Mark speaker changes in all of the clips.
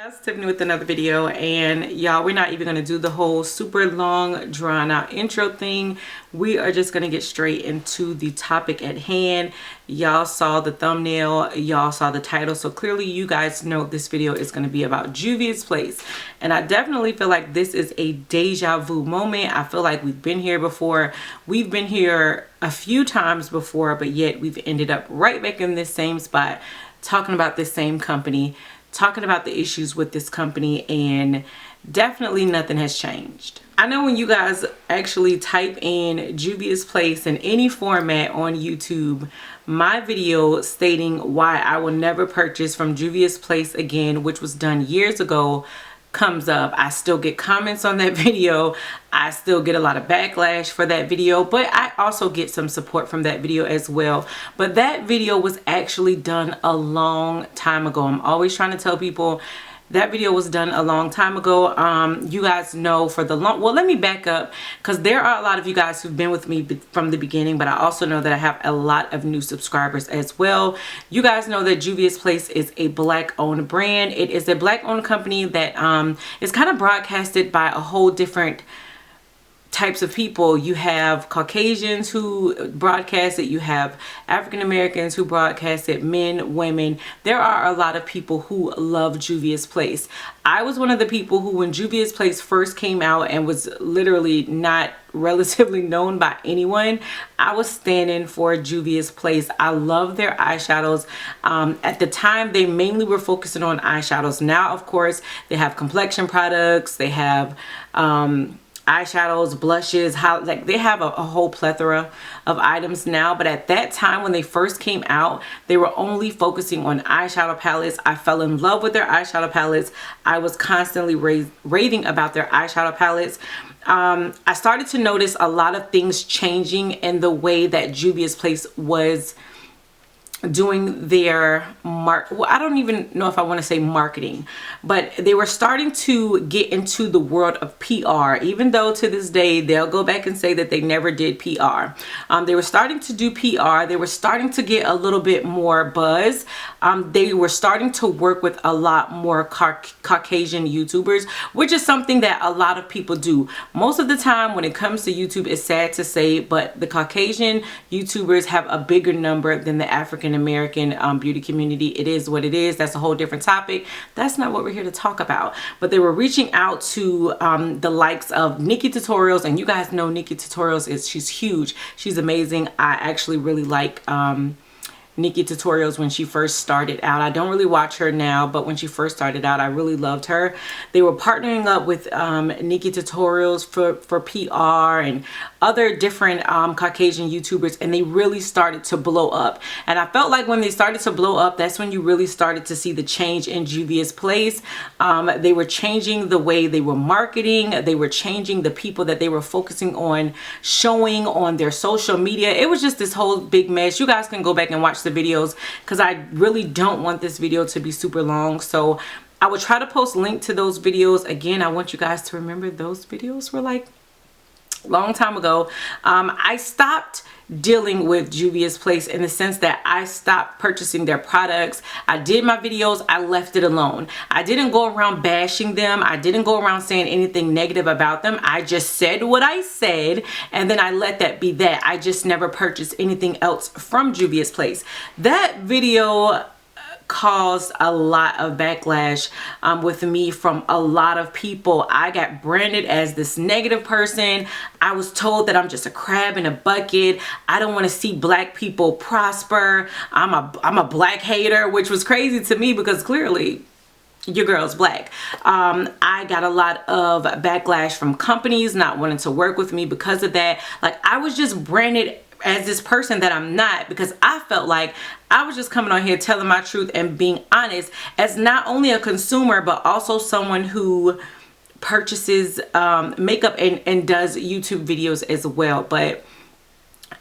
Speaker 1: Guys, Tiffany with another video, and y'all, we're not even going to do the whole super long drawn out intro thing. We are just going to get straight into the topic at hand. Y'all saw the thumbnail, y'all saw the title, so clearly you guys know this video is going to be about Juvia'S place, and I definitely feel like this is a deja vu moment. I feel like we've been here before. We've been here a few times before, but yet we've ended up right back in this same spot talking about this same company, talking about the issues with this company, and definitely nothing has changed. I know when you guys actually type in Juvia'S place in any format on YouTube, my video stating why I will never purchase from Juvia'S place again, which was done years ago, comes up. I still get comments on that video. I still get a lot of backlash for that video, but I also get some support from that video as well. But that video was actually done a long time ago. I'm always trying to tell people that video was done a long time ago. You guys know for the long, well, let me back up, because there are a lot of you guys who've been with me from the beginning, but I also know that I have a lot of new subscribers as well. You guys know that Juvia'S place is a black owned brand. It is a black owned company that is kind of broadcasted by a whole different types of people. You have Caucasians who broadcast it, you have African Americans who broadcast it, men, women. There are a lot of people who love Juvia'S place. I was one of the people who, when Juvia'S place first came out and was literally not relatively known by anyone, I was standing for Juvia'S place. I love their eyeshadows. At the time, they mainly were focusing on eyeshadows. Now, of course, they have complexion products, they have eyeshadows, blushes, like they have a whole plethora of items now. But at that time, when they first came out, they were only focusing on eyeshadow palettes. I fell in love with their eyeshadow palettes. I was constantly raving about their eyeshadow palettes. I started to notice a lot of things changing in the way that Juvia'S place was doing their well, I don't even know if I want to say marketing, but they were starting to get into the world of PR, even though to this day they'll go back and say that they never did PR. They were starting to do PR. They were starting to get a little bit more buzz. They were starting to work with a lot more Caucasian YouTubers, which is something that a lot of people do. Most of the time when it comes to YouTube, it's sad to say, but the Caucasian YouTubers have a bigger number than the African American beauty community. It is what it is. That's a whole different topic. That's not what we're here to talk about. But they were reaching out to the likes of Nikki Tutorials, and you guys know Nikki Tutorials she's huge. She's amazing. I actually really like Nikki Tutorials when she first started out. I don't really watch her now, but when she first started out, I really loved her. They were partnering up with Nikki Tutorials for PR and other different Caucasian YouTubers, and they really started to blow up. And I felt like when they started to blow up, that's when you really started to see the change in Juvia'S place. They were changing the way they were marketing. They were changing the people that they were focusing on showing on their social media. It was just this whole big mess. You guys can go back and watch the videos, because I really don't want this video to be super long, so I will try to post link to those videos. Again, I want you guys to remember those videos were like a long time ago. I stopped dealing with Juvia'S place in the sense that I stopped purchasing their products. I did my videos, I left it alone. I didn't go around bashing them. I didn't go around saying anything negative about them. I just said what I said, and then I let that be that. I just never purchased anything else from Juvia'S place. That video caused a lot of backlash with me from a lot of people. I got branded as this negative person. I was told that I'm just a crab in a bucket. I don't want to see black people prosper. I'm a black hater, which was crazy to me because clearly your girl's black. I got a lot of backlash from companies not wanting to work with me because of that. Like, I was just branded as this person that I'm not, because I felt like I was just coming on here telling my truth and being honest as not only a consumer, but also someone who purchases makeup and does YouTube videos as well. But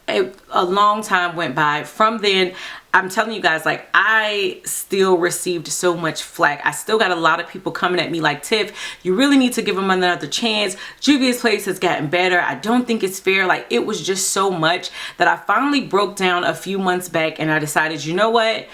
Speaker 1: a long time went by. From then, I'm telling you guys, like, I still received so much flack. I still got a lot of people coming at me like, Tiff, you really need to give them another chance. Juvia'S place has gotten better. I don't think it's fair. Like, it was just so much that I finally broke down a few months back, and I decided, you know what?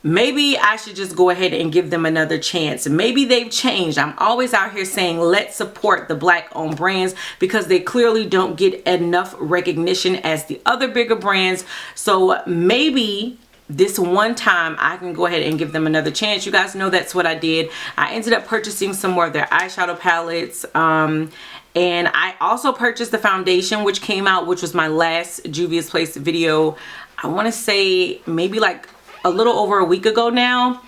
Speaker 1: maybe I should just go ahead and give them another chance. Maybe they've changed. I'm always out here saying, let's support the black owned brands because they clearly don't get enough recognition as the other bigger brands. So maybe this one time I can go ahead and give them another chance. You guys know that's what I did. I ended up purchasing some more of their eyeshadow palettes. And I also purchased the foundation, which came out, which was my last Juvia'S Place video. I want to say maybe like a little over a week ago now.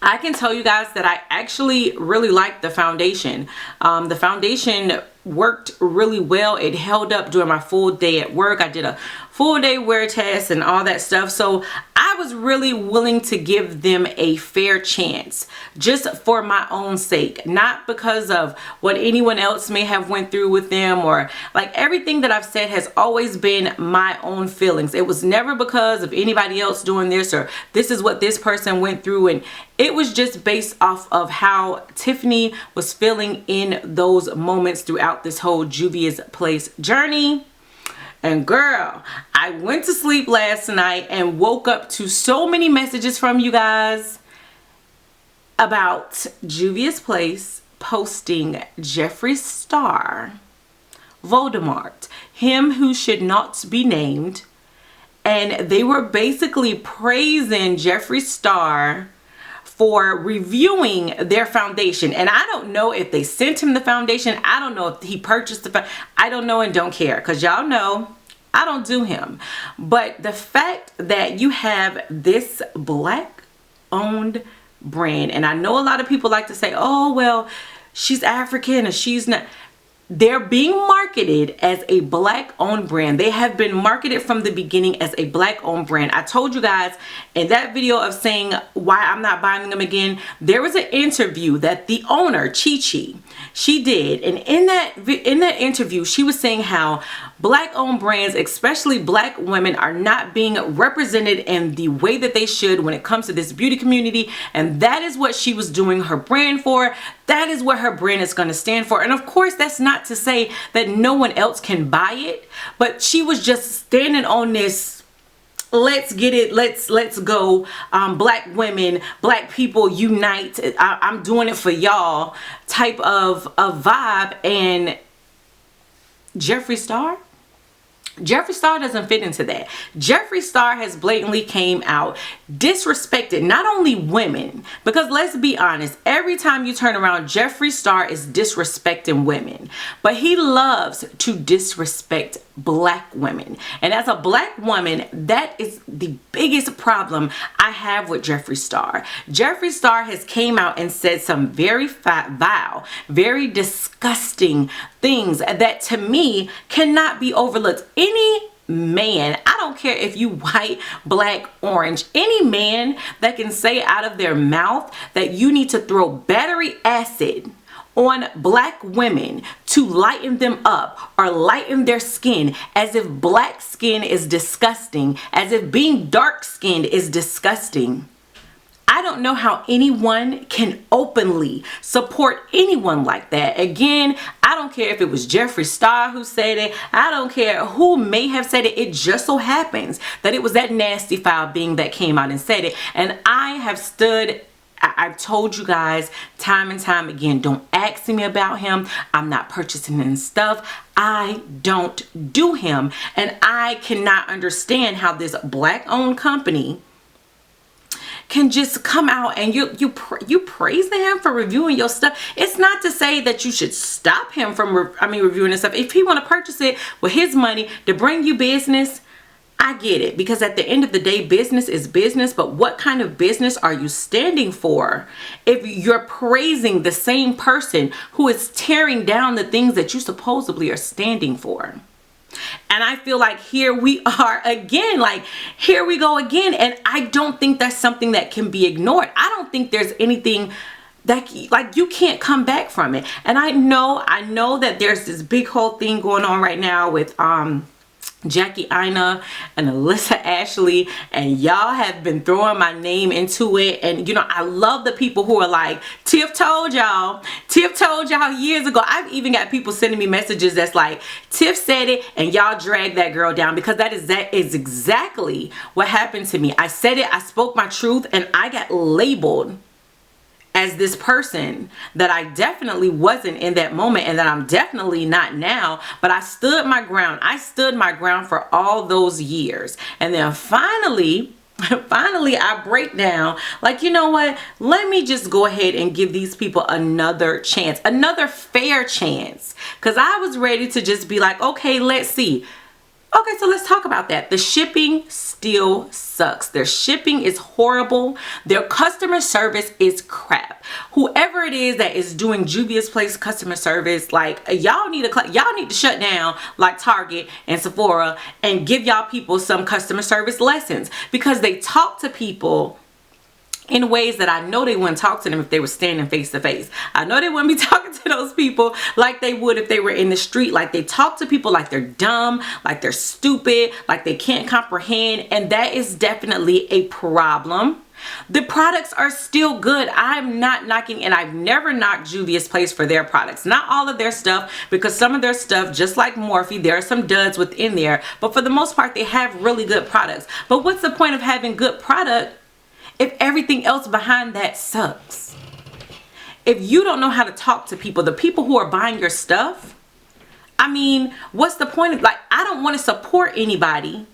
Speaker 1: I can tell you guys that I actually really liked the foundation. The foundation worked really well. It held up during my full day at work. I did a full day wear test and all that stuff. So I was really willing to give them a fair chance just for my own sake, not because of what anyone else may have went through with them, or like everything that I've said has always been my own feelings. It was never because of anybody else doing this or this is what this person went through. And it was just based off of how Tiffany was feeling in those moments throughout this whole Juvia'S Place journey. And girl, I went to sleep last night and woke up to so many messages from you guys about Juvia'S Place posting Jeffree Star, Voldemort, him who should not be named. And they were basically praising Jeffree Star for reviewing their foundation. And I don't know if they sent him the foundation. I don't know if he purchased the I don't know and don't care, because y'all know I don't do him. But the fact that you have this black owned brand, and I know a lot of people like to say, oh well, she's African or she's not. They're being marketed as a black owned brand. They have been marketed from the beginning as a black owned brand. I told you guys in that video of saying why I'm not buying them again, there was an interview that the owner, Chi, she did. And in that interview, she was saying how black owned brands, especially black women, are not being represented in the way that they should when it comes to this beauty community. And that is what she was doing her brand for. That is what her brand is going to stand for. And of course, that's not to say that no one else can buy it, but she was just standing on this, let's get it, let's go, black women, black people unite, I'm doing it for y'all type of a vibe. And Jeffree Star doesn't fit into that. Jeffree Star has blatantly came out, disrespected not only women, because let's be honest, every time you turn around, Jeffree Star is disrespecting women, but he loves to disrespect black women. And as a black woman, that is the biggest problem I have with Jeffree Star. Jeffree Star has came out and said some very vile, very disgusting things that to me cannot be overlooked. Any man, I don't care if you white, black, orange, any man that can say out of their mouth that you need to throw battery acid on black women to lighten them up or lighten their skin, as if black skin is disgusting, as if being dark skinned is disgusting. I don't know how anyone can openly support anyone like that. Again, I don't care if it was Jeffree Star who said it. I don't care who may have said it. It just so happens that it was that nasty foul being that came out and said it. And I have stood, I've told you guys time and time again, don't ask me about him. I'm not purchasing his stuff. I don't do him. And I cannot understand how this black owned company can just come out and you praise him for reviewing your stuff. It's not to say that you should stop him from reviewing his stuff. If he want to purchase it with his money to bring you business, I get it, because at the end of the day, business is business. But what kind of business are you standing for if you're praising the same person who is tearing down the things that you supposedly are standing for? And I feel like here we are again, like here we go again. And I don't think that's something that can be ignored. I don't think there's anything that, like, you can't come back from it. And I know that there's this big whole thing going on right now with Jackie Ina and Alyssa Ashley, and y'all have been throwing my name into it. And you know, I love the people who are like, Tiff told y'all years ago. I've even got people sending me messages that's like, Tiff said it and y'all dragged that girl down, because that is exactly what happened to me. I said it, I spoke my truth, and I got labeled as this person that I definitely wasn't in that moment, and that I'm definitely not now. But I stood my ground. I stood my ground for all those years. And then finally I break down, like, you know what? Let me just go ahead and give these people another chance, another fair chance. Because I was ready to just be like, okay, let's see. Okay, so let's talk about that. The shipping still sucks. Their shipping is horrible. Their customer service is crap. Whoever it is that is doing Juvia'S Place customer service, like, y'all need to shut down like Target and Sephora and give y'all people some customer service lessons, because they talk to people in ways that I know they wouldn't talk to them if they were standing face to face. I know they wouldn't be talking to those people like they would if they were in the street. Like, they talk to people like they're dumb, like they're stupid, like they can't comprehend, and that is definitely a problem. The products are still good. I'm not knocking, and I've never knocked Juvia'S Place for their products. Not all of their stuff, because some of their stuff, just like Morphe, there are some duds within there, but for the most part, they have really good products. But what's the point of having good product if everything else behind that sucks? If you don't know how to talk to people, the people who are buying your stuff, I mean, what's the point of, like, I don't want to support anybody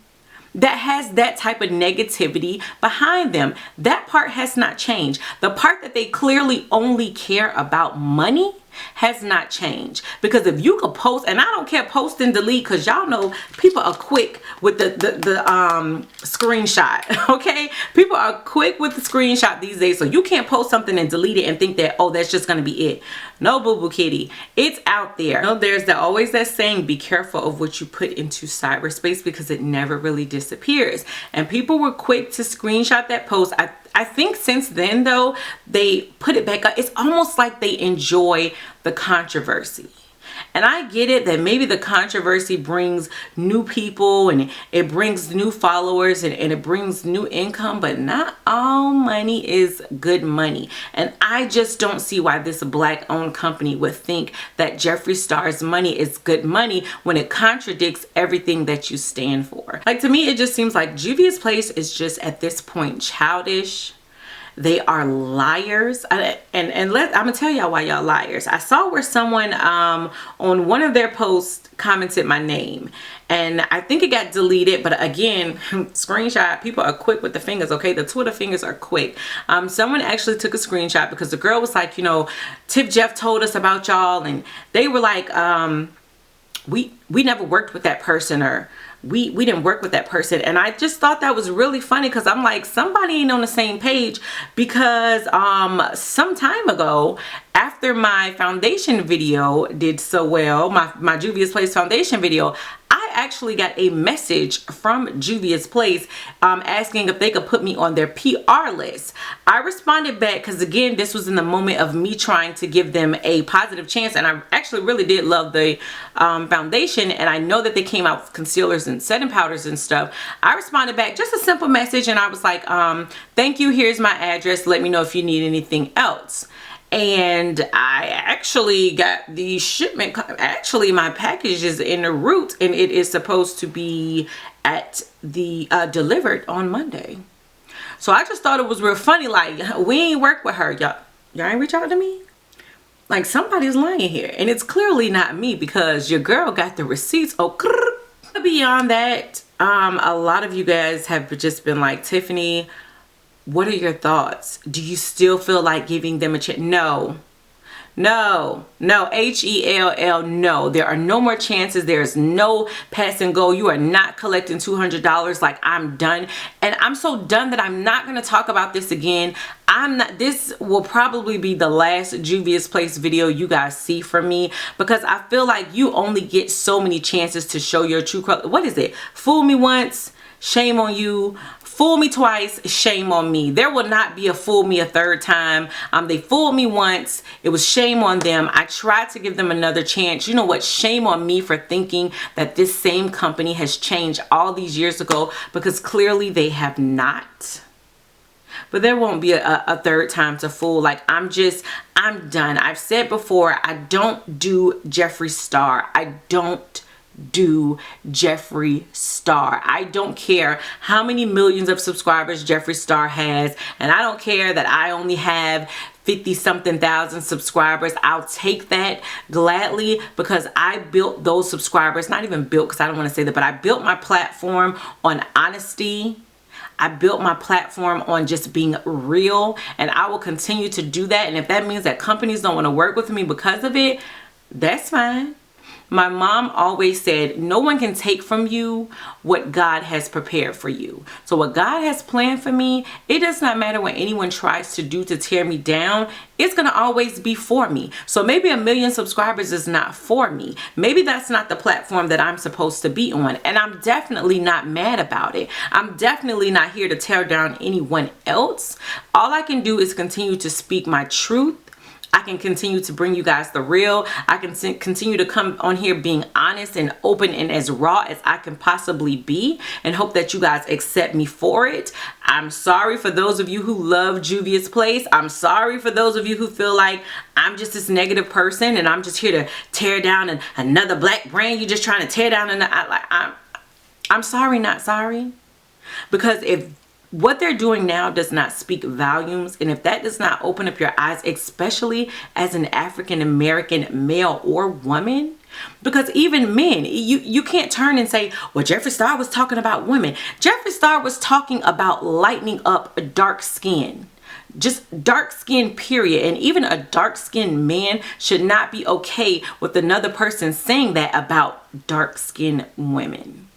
Speaker 1: that has that type of negativity behind them. That part has not changed. The part that they clearly only care about money has not changed. Because if you could post, and I don't care, post and delete, because y'all know people are quick with the screenshot. Okay, people are quick with the screenshot these days, so you can't post something and delete it and think that, oh, that's just gonna be it. No, boo boo kitty, it's out there. You know, there's always that saying, be careful of what you put into cyberspace, because it never really disappears. And people were quick to screenshot that post. I think since then, though, they put it back up. It's almost like they enjoy the controversy. And I get it that maybe the controversy brings new people, and it brings new followers, and it brings new income, but not all money is good money. And I just don't see why this Black-owned company would think that Jeffree Star's money is good money when it contradicts everything that you stand for. Like, to me, it just seems like Juvia'S Place is just at this point childish. They are liars. And I'm gonna tell y'all why y'all liars. I saw where someone on one of their posts commented my name, and I think it got deleted, but again, screenshot, people are quick with the fingers. Okay, the Twitter fingers are quick. Someone actually took a screenshot, because the girl was like, you know, Tiff Jeff told us about y'all, and they were like, we never worked with that person, or we didn't work with that person. And I just thought that was really funny, because I'm like, somebody ain't on the same page. Because some time ago, after my foundation video did so well, my Juvia'S Place foundation video, I actually got a message from Juvia'S Place asking if they could put me on their PR list. I responded back, because again, this was in the moment of me trying to give them a positive chance, and I actually really did love the foundation, and I know that they came out with concealers and setting powders and stuff. I responded back, just a simple message, and I was like, thank you, here's my address, let me know if you need anything else. And I actually got the shipment. Actually, my package is en route, and it is supposed to be at the delivered on Monday. So I just thought it was real funny. Like, we ain't work with her. Y'all ain't reach out to me? Like, somebody's lying here, and it's clearly not me, because your girl got the receipts. Oh, beyond that, a lot of you guys have just been like, Tiffany, what are your thoughts? Do you still feel like giving them a chance? No, H-E-L-L, no. There are no more chances. There's no pass and go. You are not collecting $200. Like, I'm done. And I'm so done that I'm not going to talk about this again. This will probably be the last Juvia'S Place video you guys see from me, because I feel like you only get so many chances to show your true color. What is it? Fool me once, shame on you. Fool me twice, shame on me. There will not be a fool me a third time. They fooled me once. It was shame on them. I tried to give them another chance. You know what? Shame on me for thinking that this same company has changed all these years ago, because clearly they have not. But there won't be a third time to fool. Like, I'm done. I've said before, I don't do Jeffree Star. I don't do Jeffree Star. I don't care how many millions of subscribers Jeffree Star has, and I don't care that I only have 50-something thousand subscribers. I'll take that gladly, because I built those subscribers, not even built because I don't want to say that, but I built my platform on honesty. I built my platform on just being real, and I will continue to do that. And if that means that companies don't want to work with me because of it, that's fine. My mom always said, no one can take from you what God has prepared for you. So what God has planned for me, it does not matter what anyone tries to do to tear me down. It's going to always be for me. So maybe 1 million subscribers is not for me. Maybe that's not the platform that I'm supposed to be on. And I'm definitely not mad about it. I'm definitely not here to tear down anyone else. All I can do is continue to speak my truth. I can continue to bring you guys the real. I can continue to come on here being honest and open and as raw as I can possibly be, and hope that you guys accept me for it. I'm sorry for those of you who love Juvia'S Place. I'm sorry for those of you who feel like I'm just this negative person and I'm just here to tear down another black brand. You're just trying to tear down. I'm sorry, not sorry. Because if what they're doing now does not speak volumes, and if that does not open up your eyes, especially as an African American male or woman, because even men, you can't turn and say, well, Jeffree Star was talking about women. Jeffree Star was talking about lightening up dark skin. Just dark skin, period. And even a dark skinned man should not be okay with another person saying that about dark skinned women.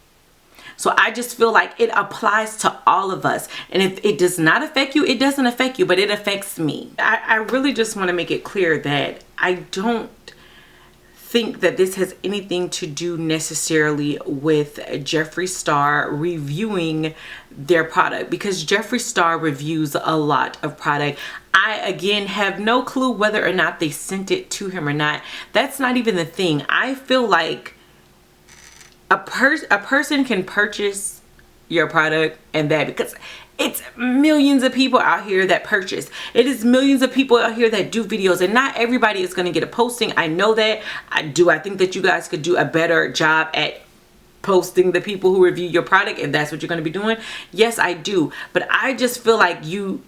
Speaker 1: So I just feel like it applies to all of us. And if it does not affect you, it doesn't affect you, but it affects me. I really just want to make it clear that I don't think that this has anything to do necessarily with Jeffree Star reviewing their product, because Jeffree Star reviews a lot of product. I, again, have no clue whether or not they sent it to him or not. That's not even the thing. I feel like a person can purchase your product, and that, because it's millions of people out here that purchase. It is millions of people out here that do videos, and not everybody is going to get a posting. I know that. I think that you guys could do a better job at posting the people who review your product, if that's what you're going to be doing. Yes, I do. But I just feel like you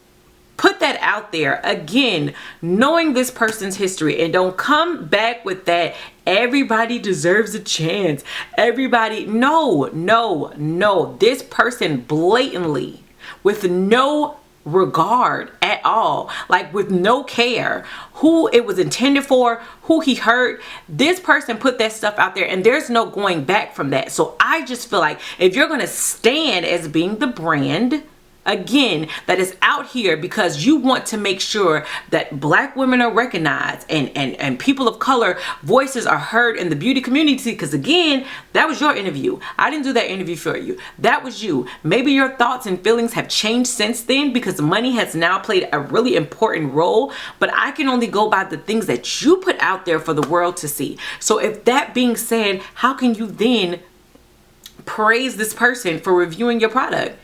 Speaker 1: put that out there, again, knowing this person's history, and don't come back with that everybody deserves a chance. Everybody, no. This person blatantly, with no regard at all, like with no care who it was intended for, who he hurt, this person put that stuff out there, and there's no going back from that. So I just feel like if you're going to stand as being the brand, again, that is out here because you want to make sure that black women are recognized and people of color voices are heard in the beauty community, because again, that was your interview. I didn't do that interview for you. That was you. Maybe your thoughts and feelings have changed since then, because money has now played a really important role, but I can only go by the things that you put out there for the world to see. So if that being said, how can you then praise this person for reviewing your product?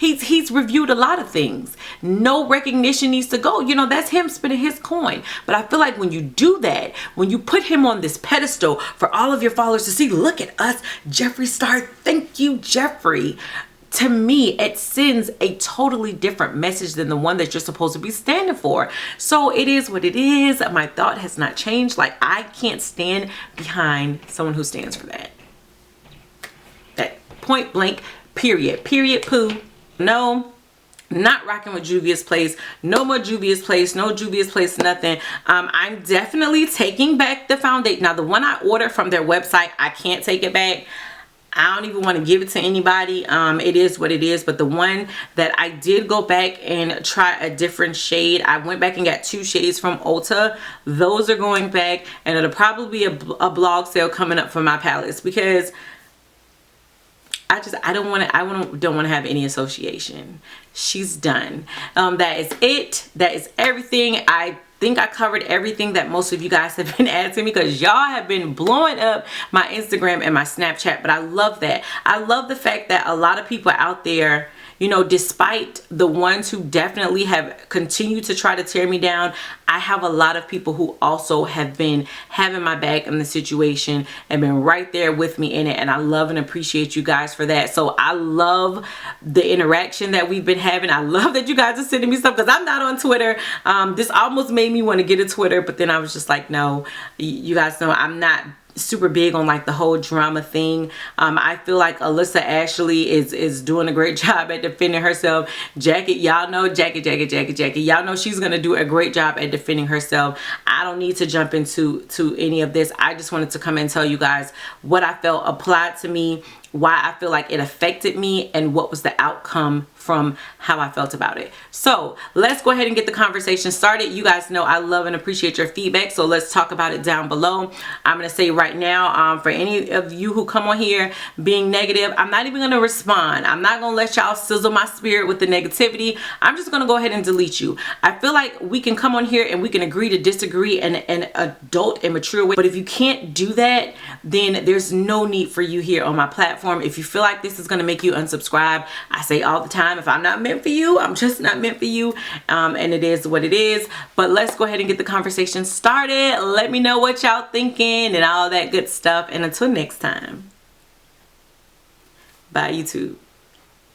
Speaker 1: He's reviewed a lot of things. No recognition needs to go. You know, that's him spinning his coin. But I feel like when you do that, when you put him on this pedestal for all of your followers to see, look at us, Jeffree Star, thank you, Jeffree. To me, it sends a totally different message than the one that you're supposed to be standing for. So it is what it is. My thought has not changed. Like, I can't stand behind someone who stands for that. That point blank, period. Period, poo. No, not rocking with Juvia'S Place. No more Juvia'S Place. No Juvia'S Place, nothing. I'm definitely taking back the foundation. Now, the one I ordered from their website, I can't take it back. I don't even want to give it to anybody. It is what it is. But the one that I did go back and try a different shade, I went back and got 2 shades from Ulta. Those are going back, and it'll probably be a blog sale coming up for my palettes, because I don't want to have any association. She's done. That is it. That is everything. I think I covered everything that most of you guys have been asking me, because y'all have been blowing up my Instagram and my Snapchat. But I love that. I love the fact that a lot of people out there, you know, despite the ones who definitely have continued to try to tear me down, I have a lot of people who also have been having my back in the situation and been right there with me in it. And I love and appreciate you guys for that. So I love the interaction that we've been having. I love that you guys are sending me stuff, because I'm not on Twitter. This almost made me want to get a Twitter, but then I was just like, no, you guys know I'm not super big on like the whole drama thing. I feel like Alyssa Ashley is doing a great job at defending herself. Jackie, y'all know Jackie, y'all know she's gonna do a great job at defending herself. I don't need to jump into any of this. I just wanted to come and tell you guys what I felt applied to me, why I feel like it affected me, and what was the outcome from how I felt about it. So let's go ahead and get the conversation started. You guys know I love and appreciate your feedback, so let's talk about it down below. I'm gonna say right now, for any of you who come on here being negative, I'm not even gonna respond. I'm not gonna let y'all sizzle my spirit with the negativity. I'm just gonna go ahead and delete you. I feel like we can come on here and we can agree to disagree in an adult and mature way, but if you can't do that, then there's no need for you here on my platform. If you feel like this is gonna make you unsubscribe, I say all the time, if I'm not meant for you, I'm just not meant for you, and it is what it is. But let's go ahead and get the conversation started. Let me know what y'all thinking and all that good stuff, and until next time, bye YouTube.